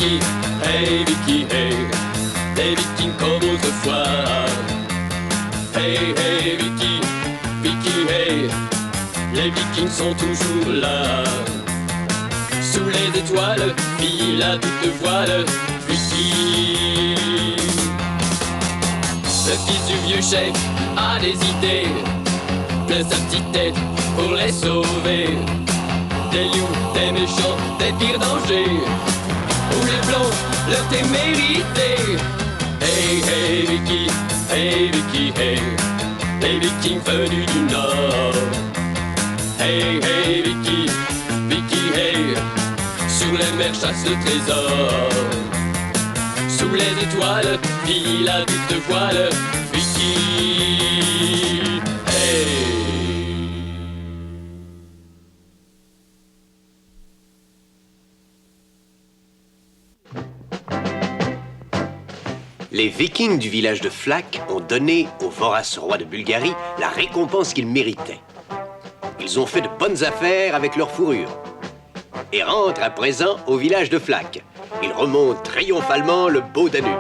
Vicky, hey, les Vikings comme autrefois. Hey, hey, Vicky, Vicky, hey, les Vikings sont toujours là. Sous les étoiles, file à toute voile, Vicky. Le fils du vieux chef a des idées, plein sa petite tête pour les sauver. Des loups, des méchants, des pires dangers, où les blancs leur témérité. Hey, hey, Vicky, hey, Vicky, hey, les Vikings venus du Nord. Hey, hey, Vicky, Vicky, hey, sur les mers chasse le trésor. Sous les étoiles, file à toute voile, Vicky, hey. Les Vikings du village de Flak ont donné au vorace roi de Bulgarie la récompense qu'il méritait. Ils ont fait de bonnes affaires avec leur fourrure et rentrent à présent au village de Flak. Ils remontent triomphalement le beau Danube.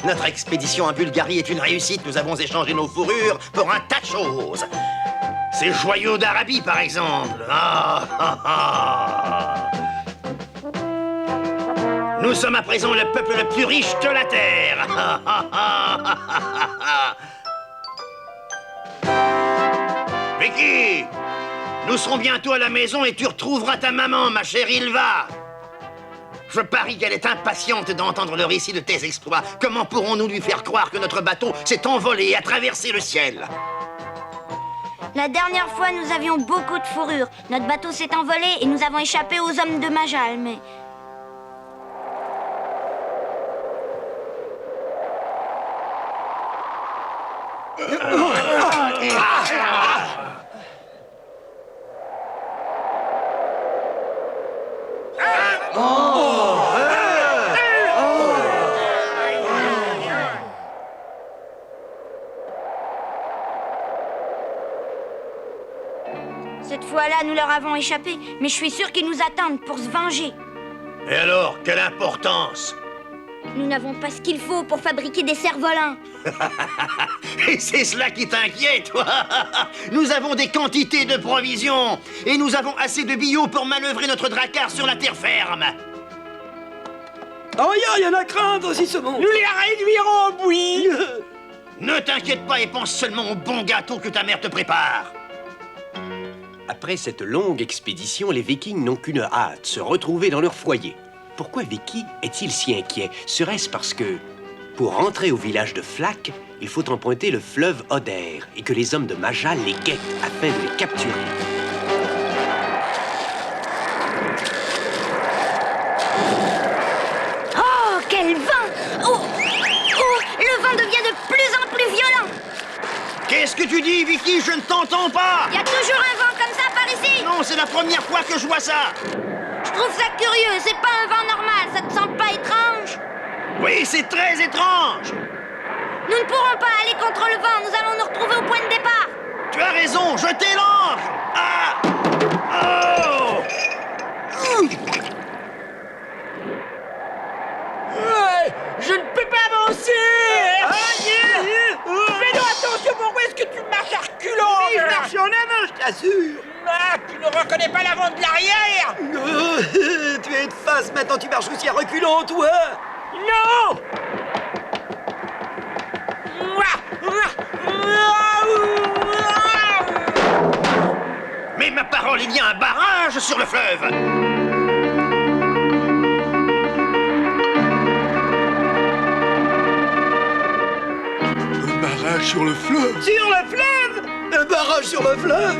Notre expédition en Bulgarie est une réussite. Nous avons échangé nos fourrures pour un tas de choses. Ces joyaux d'Arabie, par exemple. Nous sommes à présent le peuple le plus riche de la Terre. Vicky, nous serons bientôt à la maison et tu retrouveras ta maman, ma chère Ilva. Je parie qu'elle est impatiente d'entendre le récit de tes exploits. Comment pourrons-nous lui faire croire que notre bateau s'est envolé et a traversé le ciel? La dernière fois, nous avions beaucoup de fourrure. Notre bateau s'est envolé et nous avons échappé aux hommes de Majal, mais... Cette fois-là, nous leur avons échappé, mais je suis sûre qu'ils nous attendent pour se venger. Et alors, quelle importance? Nous n'avons pas ce qu'il faut pour fabriquer des cerfs-volants. Et c'est cela qui t'inquiète, toi? Nous avons des quantités de provisions et nous avons assez de billots pour manœuvrer notre drakkar sur la terre ferme. Oh, il y en a crainte aussi, ce monde. Nous les réduirons au bouillie. Ne t'inquiète pas et pense seulement au bon gâteau que ta mère te prépare. Après cette longue expédition, les Vikings n'ont qu'une hâte, se retrouver dans leur foyer. Pourquoi Vicky est-il si inquiet? Serait-ce parce que, pour rentrer au village de Flak, il faut emprunter le fleuve Oder et que les hommes de Majal les guettent afin de les capturer? Oh, quel vent! Oh, le vent devient de plus en plus violent! Qu'est-ce que tu dis, Vicky? Je ne t'entends pas! Il y a toujours un vent comme ça par ici! Non, c'est la première fois que je vois ça! Je trouve ça curieux, c'est pas un vent normal, ça te semble pas étrange? Oui, c'est très étrange! Nous ne pourrons pas aller contre le vent, nous allons nous retrouver au point de départ! Tu as raison, jetez l'ancre! Ah! Oh! Je ne peux pas avancer. Fais-nous attention, pourquoi est-ce que tu marches à reculons? Mais je marche en avant, je t'assure. Ah, tu ne reconnais pas l'avant de l'arrière? Tu es de face, maintenant tu marches aussi à reculons, toi. Non! Mais ma parole, il y a un barrage sur le fleuve! Un barrage sur le fleuve? Sur le fleuve? Un barrage sur le fleuve.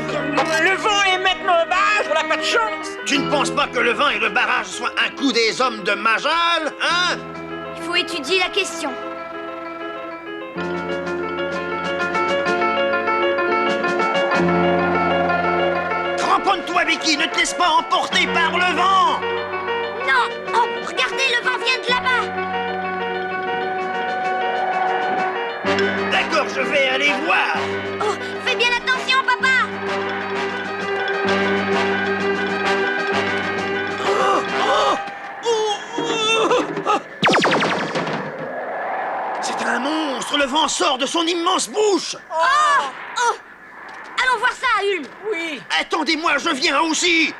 Le vent est maintenant un barrage, on n'a pas de chance. Tu ne penses pas que le vent et le barrage soient un coup des hommes de Majal, hein? Il faut étudier la question. Cramponne-toi, Vicky, ne te laisse pas emporter par le vent! Non! Oh, regardez, le vent vient de là-bas! D'accord, je vais aller voir. Oh, vent sort de son immense bouche. Oh! Allons voir ça, Ulm. Oui. Attendez-moi, je viens aussi.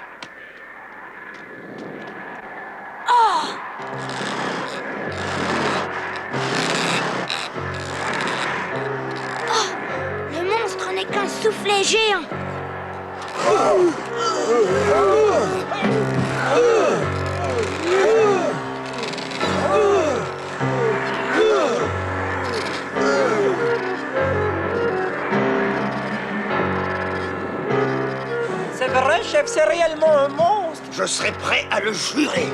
Le monstre n'est qu'un soufflet géant. C'est vrai, chef, c'est réellement un monstre. Je serai prêt à le jurer.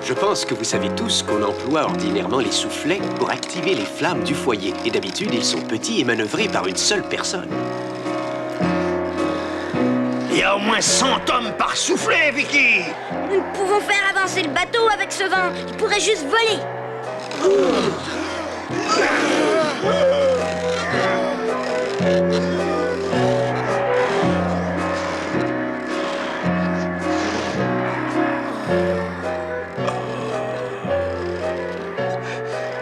Je pense que vous savez tous qu'on emploie ordinairement les soufflets pour activer les flammes du foyer. Et d'habitude, ils sont petits et manœuvrés par une seule personne. Il y a au moins 100 hommes par soufflet, Vicky. Nous pouvons faire avancer le bateau avec ce vent. Il pourrait juste voler.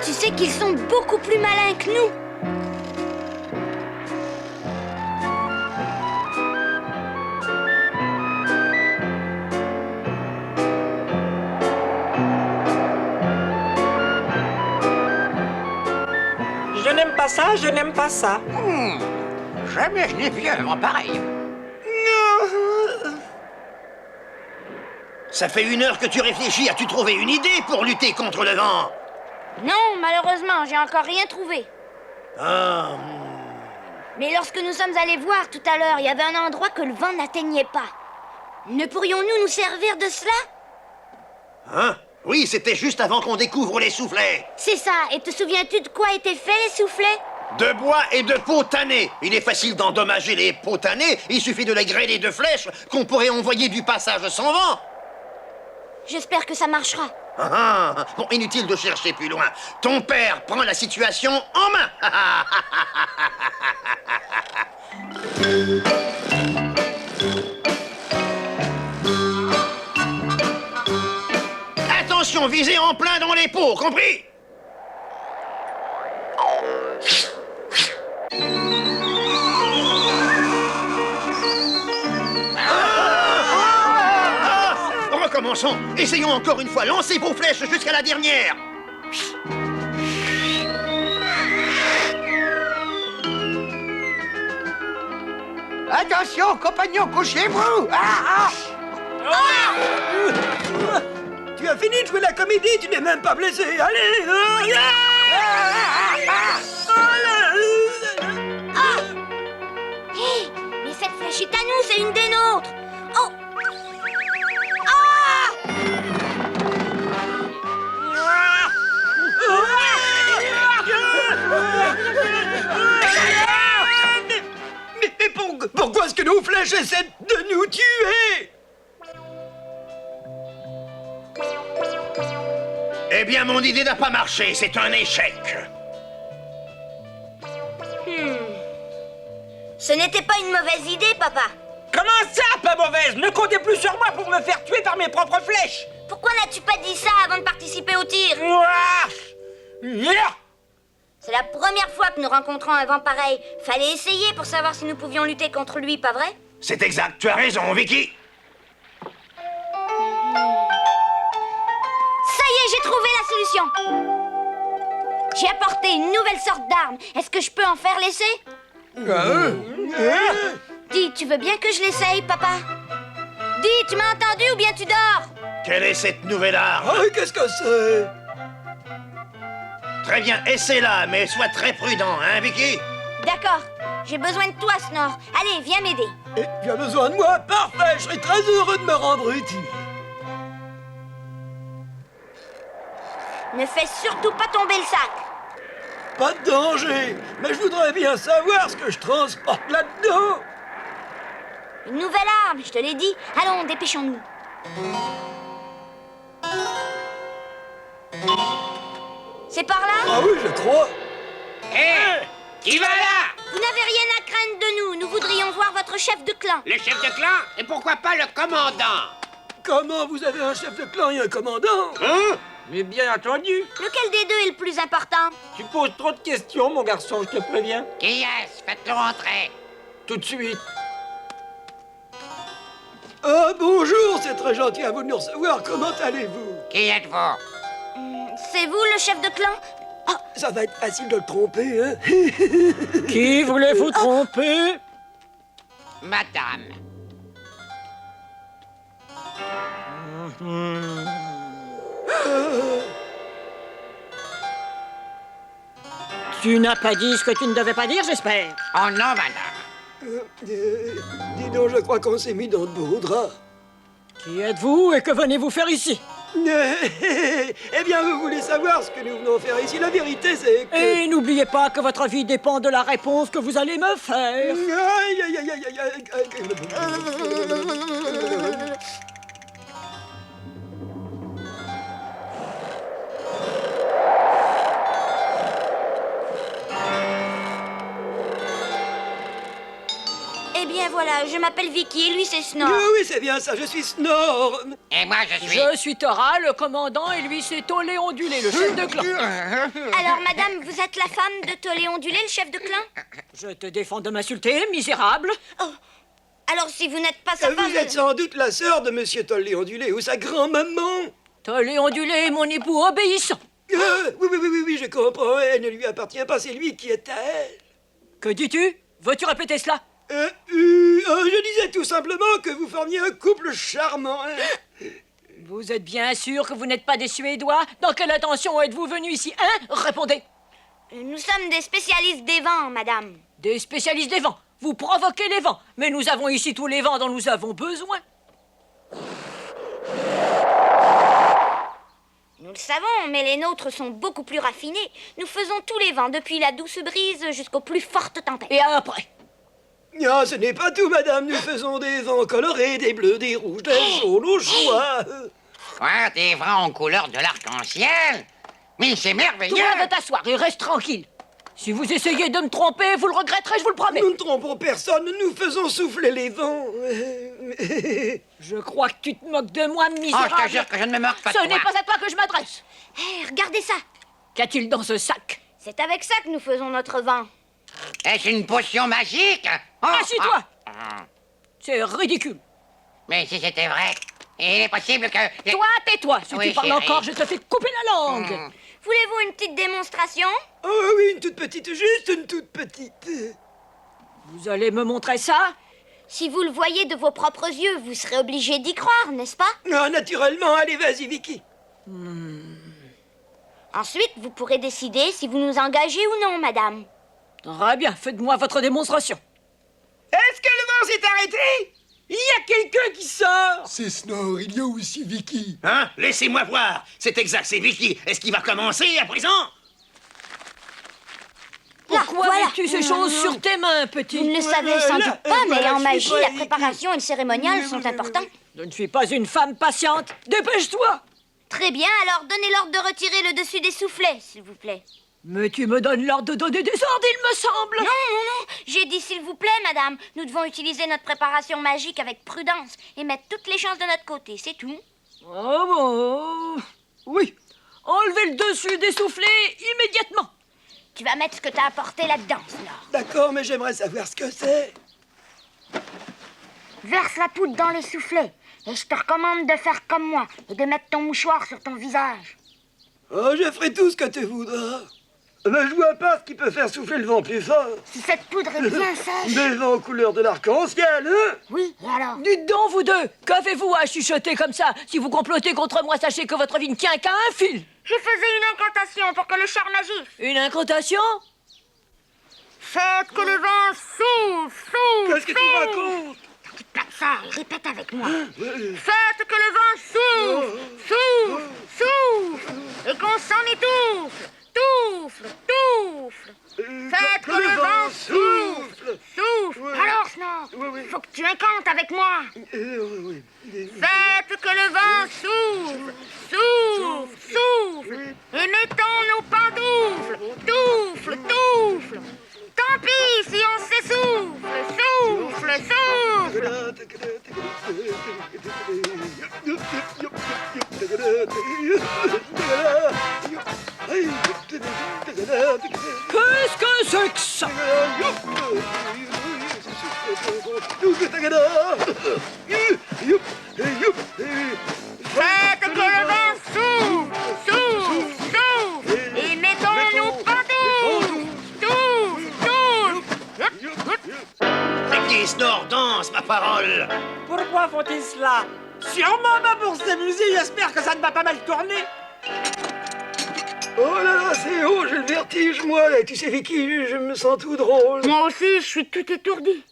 Tu sais qu'ils sont beaucoup plus malins que nous. Je n'aime pas ça, je n'aime pas ça. Jamais je n'ai vu un vent pareil. Ça fait 1 heure que tu réfléchis. As-tu trouvé une idée pour lutter contre le vent? Non, malheureusement, j'ai encore rien trouvé. Ah, Mais lorsque nous sommes allés voir tout à l'heure, il y avait un endroit que le vent n'atteignait pas. Ne pourrions-nous nous servir de cela? hein? Oui, c'était juste avant qu'on découvre les soufflets. C'est ça, et te souviens-tu de quoi étaient faits les soufflets? De bois et de peau tannée. Il est facile d'endommager les peaux tannées. Il suffit de les grêler de flèches qu'on pourrait envoyer du passage sans vent. J'espère que ça marchera. Bon, inutile de chercher plus loin. Ton père prend la situation en main. Attention, visez en plein dans les peaux, compris? Recommençons. Essayons encore une fois. Lancez vos flèches jusqu'à la dernière. Attention, compagnons, couchez-vous. Tu as fini de jouer la comédie, tu n'es même pas blessé. Allez. Hé, mais cette flèche est à nous, c'est une des nôtres. Oh! Ah! Mais pourquoi est-ce que nos flèches essaient de nous tuer? Eh bien, mon idée n'a pas marché. C'est un échec. Ce n'était pas une mauvaise idée, papa. Comment ça, pas mauvaise? Ne comptez plus sur moi pour me faire tuer par mes propres flèches. Pourquoi n'as-tu pas dit ça avant de participer au tir? C'est la première fois que nous rencontrons un vent pareil. Fallait essayer pour savoir si nous pouvions lutter contre lui, pas vrai? C'est exact. Tu as raison, Vicky. Ça y est, j'ai trouvé la solution. J'ai apporté une nouvelle sorte d'arme. Est-ce que je peux en faire l'essai? Dis, tu veux bien que je l'essaye, papa? Dis, tu m'as entendu ou bien tu dors? Quelle est cette nouvelle arme? Qu'est-ce que c'est? Très bien, essaie-la, mais sois très prudent, hein, Vicky? D'accord, j'ai besoin de toi, Snore. Allez, viens m'aider. Et tu as besoin de moi? Parfait, je serai très heureux de me rendre utile. Ne fais surtout pas tomber le sac. Pas de danger, mais je voudrais bien savoir ce que je transporte là-dedans. Une nouvelle arme, je te l'ai dit. Allons, dépêchons-nous. C'est par là? Ah oui, je crois. Hé! Qui va là? Vous n'avez rien à craindre de nous. Nous voudrions voir votre chef de clan. Le chef de clan? Et pourquoi pas le commandant? Comment vous avez un chef de clan et un commandant? Hein? Mais bien entendu. Lequel des deux est le plus important? Tu poses trop de questions, mon garçon, je te préviens. Qui est-ce? Faites-le rentrer. Tout de suite. Ah, bonjour, c'est très gentil à vous de nous recevoir. Comment allez-vous? Qui êtes-vous? C'est vous le chef de clan? Ça va être facile de le tromper, hein? Qui voulez-vous tromper? Madame. Tu n'as pas dit ce que tu ne devais pas dire, j'espère. Oh non, madame. Dis donc, je crois qu'on s'est mis dans de beaux draps. Qui êtes-vous et que venez-vous faire ici? Eh bien, vous voulez savoir ce que nous venons faire ici? La vérité, c'est que... Et n'oubliez pas que votre vie dépend de la réponse que vous allez me faire. Aïe, aïe, aïe, aïe, aïe, aïe. Eh bien voilà, je m'appelle Vicky et lui c'est Snore. Oui, c'est bien ça, je suis Snore. Et moi, je suis... Je suis Tora, le commandant, et lui c'est Tolé Ondulé, le chef de clan. Alors madame, vous êtes la femme de Tolé Ondulé, le chef de clan? Je te défends de m'insulter, misérable. Oh. Alors si vous n'êtes pas sa femme... Vous êtes sans doute la sœur de Monsieur Tollé Ondulé ou sa grand-maman. Tolé Ondulé est mon époux obéissant. Oui, je comprends. Elle ne lui appartient pas, c'est lui qui est à elle. Que dis-tu? Veux-tu répéter cela? Je disais tout simplement que vous formiez un couple charmant. Hein. Vous êtes bien sûr que vous n'êtes pas des Suédois? Dans quelle intention êtes-vous venus ici, hein? Répondez. Nous sommes des spécialistes des vents, madame. Des spécialistes des vents. Vous provoquez les vents. Mais nous avons ici tous les vents dont nous avons besoin. Nous le savons, mais les nôtres sont beaucoup plus raffinés. Nous faisons tous les vents, depuis la douce brise jusqu'aux plus fortes tempêtes. Et après? Ah, ce n'est pas tout, madame. Nous faisons des vents colorés, des bleus, des rouges, des jaunes, au choix. Quoi, des vents en couleur de l'arc-en-ciel? Mais c'est merveilleux! Toi, de t'asseoir et reste tranquille. Si vous essayez de me tromper, vous le regretterez, je vous le promets. Nous ne trompons personne, nous faisons souffler les vents. Je crois que tu te moques de moi, Oh, misérable. je te jure que je ne me moque pas de Ce toi. n'est pas à toi que je m'adresse. Hé, regardez ça. Qu'a-t-il dans ce sac? C'est avec ça que nous faisons notre vent. Est-ce une potion magique? Oh, Assis-toi. ah. C'est ridicule. Mais si c'était vrai, il est possible que... Toi, tais-toi. Si Oui, tu parles chérie. encore, je te fais couper la langue. Voulez-vous une petite démonstration? Oh oui, une toute petite, juste une toute petite. Vous allez me montrer ça? Si vous le voyez de vos propres yeux, vous serez obligé d'y croire, n'est-ce pas? Ah, naturellement, allez, vas-y, Vicky. Ensuite, vous pourrez décider si vous nous engagez ou non, madame. Très bien, faites-moi votre démonstration. Est-ce que le vent s'est arrêté? Il y a quelqu'un qui sort. C'est Snore, il y a aussi Vicky. Hein? Laissez-moi voir. C'est exact, c'est Vicky. Est-ce qu'il va commencer à présent? Pourquoi voilà. mets-tu ces choses sur tes mains, petit? Vous ne le savez sans doute pas, mais voilà, en je suis magie, pas la Vicky. préparation et le cérémonial sont importants. Je ne suis pas une femme patiente. Dépêche-toi. Très bien, alors donnez l'ordre de retirer le dessus des soufflets, s'il vous plaît. Mais tu me donnes l'ordre de donner des ordres, il me semble. Non, j'ai dit s'il vous plaît, madame. Nous devons utiliser notre préparation magique avec prudence et mettre toutes les chances de notre côté, c'est tout. Oh bon. Oui. Enlevez le dessus des soufflets immédiatement. Tu vas mettre ce que t'as apporté là-dedans, Snore. D'accord, mais j'aimerais savoir ce que c'est. Verse la poudre dans les soufflets. Et je te recommande de faire comme moi et de mettre ton mouchoir sur ton visage. Oh, je ferai tout ce que tu voudras. Mais je vois pas ce qui peut faire souffler le vent plus fort. Si cette poudre est bien sèche... Des vents couleur de l'arc-en-ciel, hein? Oui, et alors? Dites donc, vous deux, qu'avez-vous à chuchoter comme ça? Si vous complotez contre moi, sachez que votre vie ne tient qu'à un fil. Je faisais une incantation pour que le charme agisse. Une incantation? Faites que le vent souffle, souffle, Qu'est-ce que tu racontes? T'inquiète pas de ça, et répète avec moi. Faites que le vent souffle, souffle, souffle, et qu'on s'en étouffe, toufle, toufle. Faites que le vent souffle, souffle. Alors, Snore, faut que tu incantes avec moi. Oui. Faites que le vent souffle, souffle, souffle, et mettons nos pantoufles, toufle, toufle. Qu'est-ce que c'est que ça? Faites que le vent souffle, souffle, souffle, et mettons-nous pantoufles, souffle, souffle. Becky, Snore, danse, ma parole. Pourquoi font-ils cela? Sûrement pas pour s'amuser, j'espère que ça ne va pas mal tourner. Oh là là, c'est haut, j'ai le vertige, moi. Et tu sais, Vicky, je me sens tout drôle. Moi aussi, je suis tout étourdi.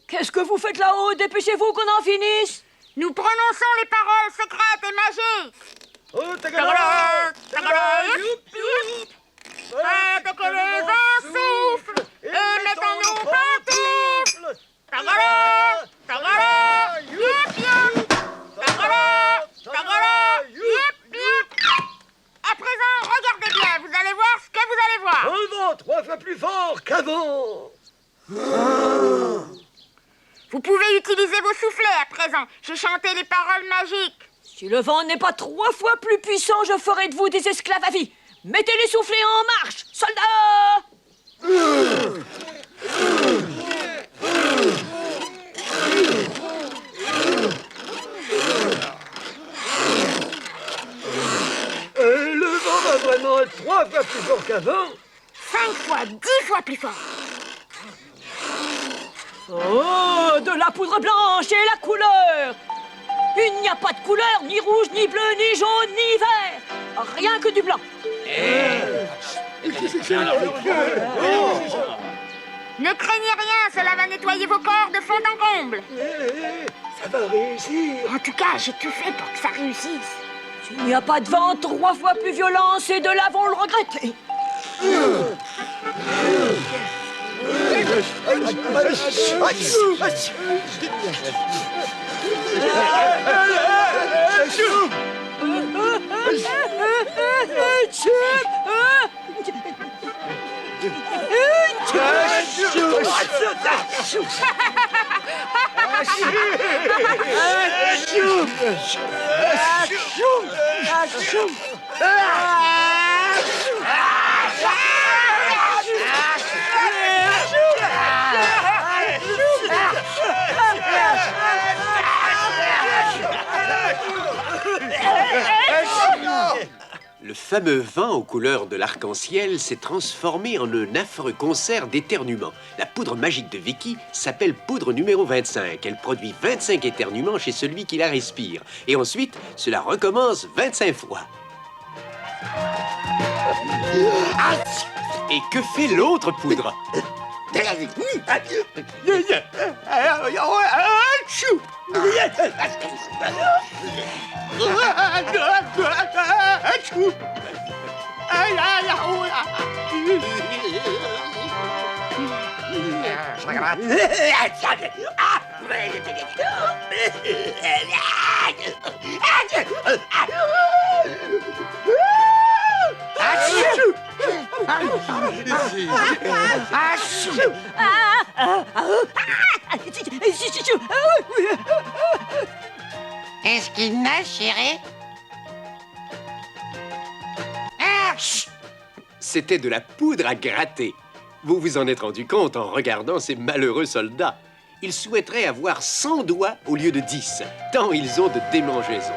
Qu'est-ce que vous faites là-haut? Dépêchez-vous qu'on en finisse. Nous prononçons les paroles secrètes et magiques. Oh, Tagada, tagada, youp, youp. Faites que le vent souffle et mettons-nous pantoufles. Tagada, tagada, youp, youp. Tagada, tagada, youp, youp. À présent, regardez bien, vous allez voir ce que vous allez voir. Un vent 3 fois plus fort qu'avant. Vous pouvez utiliser vos soufflets à présent. J'ai chanté les paroles magiques. Si le vent n'est pas 3 fois plus puissant, je ferai de vous des esclaves à vie. Mettez les soufflets en marche, soldats! Le vent va vraiment être 3 fois plus fort qu'avant. 5 fois, 10 fois plus fort. Oh, de la poudre blanche et la couleur! Il n'y a pas de couleur, ni rouge, ni bleu, ni jaune, ni vert. Rien que du blanc. Ne craignez rien, cela va nettoyer vos corps de fond en comble. Ça va réussir. En tout cas, j'ai tout fait pour que ça réussisse. S'il n'y a pas de vent 3 fois plus violent, ces deux-là vont le regretter. Le fameux vent aux couleurs de l'arc-en-ciel s'est transformé en un affreux concert d'éternuements. La poudre magique de Vicky s'appelle poudre numéro 25. Elle produit 25 éternuements chez celui qui la respire. Et ensuite, cela recommence 25 fois. Et que fait l'autre poudre? Est-ce qu'il nage, chérie? C'était de la poudre à gratter. Vous vous en êtes rendu compte en regardant ces malheureux soldats. Ils souhaiteraient avoir 100 doigts au lieu de 10, tant ils ont de démangeaisons.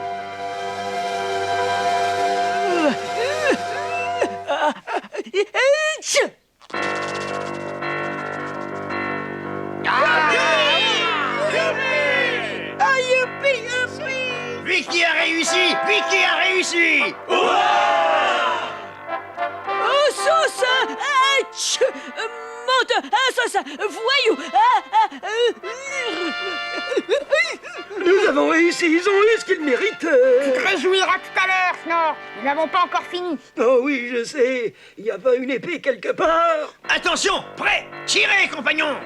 Vicky a réussi! Vicky a réussi! Oh, sauce! Monte! Sauce! Voyou! Nous avons réussi, ils ont eu ce qu'ils méritent. Tu te réjouiras tout à l'heure, Snore. Nous n'avons pas encore fini. Oh oui, je sais. Il n'y a pas une épée quelque part. Attention! Prêt! Tirez, compagnons!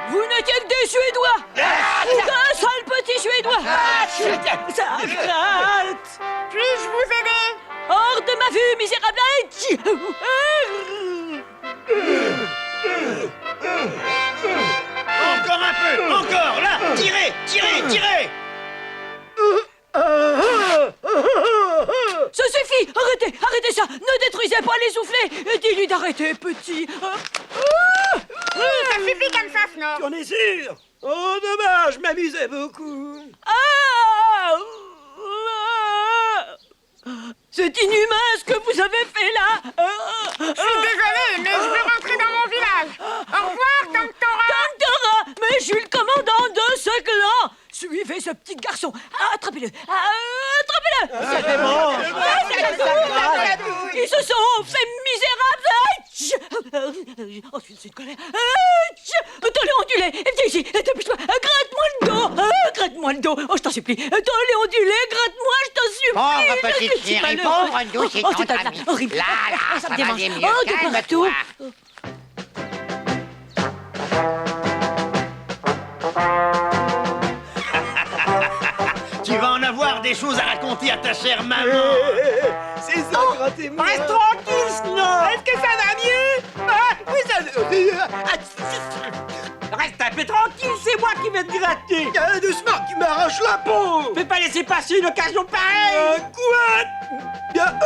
Vous n'étiez que des petit Suédois. Un seul petit Suédois. Ça gratte. Puis-je vous aider? Hors de ma vue, misérable. Encore un peu, encore, là. Tirez, tirez, tirez. Ça suffit. Arrêtez, arrêtez ça. Ne détruisez pas les soufflets. Dis-lui d'arrêter, petit. Ça suffit comme ça, Snow. Tu en es sûr? Oh, dommage, je m'amusais beaucoup. C'est inhumain ce que vous avez fait là. Je suis désolée, mais je veux rentrer dans mon village. Au revoir, Tanktora. Tanktora, mais je suis le commandant de ce clan. Suivez ce petit garçon. Attrapez-le. Attrapez-le. C'est bon. Ils se sont fait misérables. Oh, je suis de colère. Tollé ondulé, viens ici, dépêche-toi. Gratte-moi le dos. Gratte-moi le dos. Oh, je t'en supplie. Tollé ondulé, gratte-moi, je t'en supplie. Pauvre petite chérie, pauvre douce et Oh, c'est tendre amie. horrible. Là, Oh, ça me va démange. aller mieux. Oh, de partout. Calme-toi. Tu vas en avoir des choses à raconter à ta chère maman. C'est ça, grattez-moi. Reste tranquille, Snow. Est-ce que ça va mieux? Oui, ça... Reste un peu tranquille, c'est moi qui vais te gratter. Doucement, tu m'arraches la peau. Je peux pas laisser passer une occasion pareille. Quoi? Bien.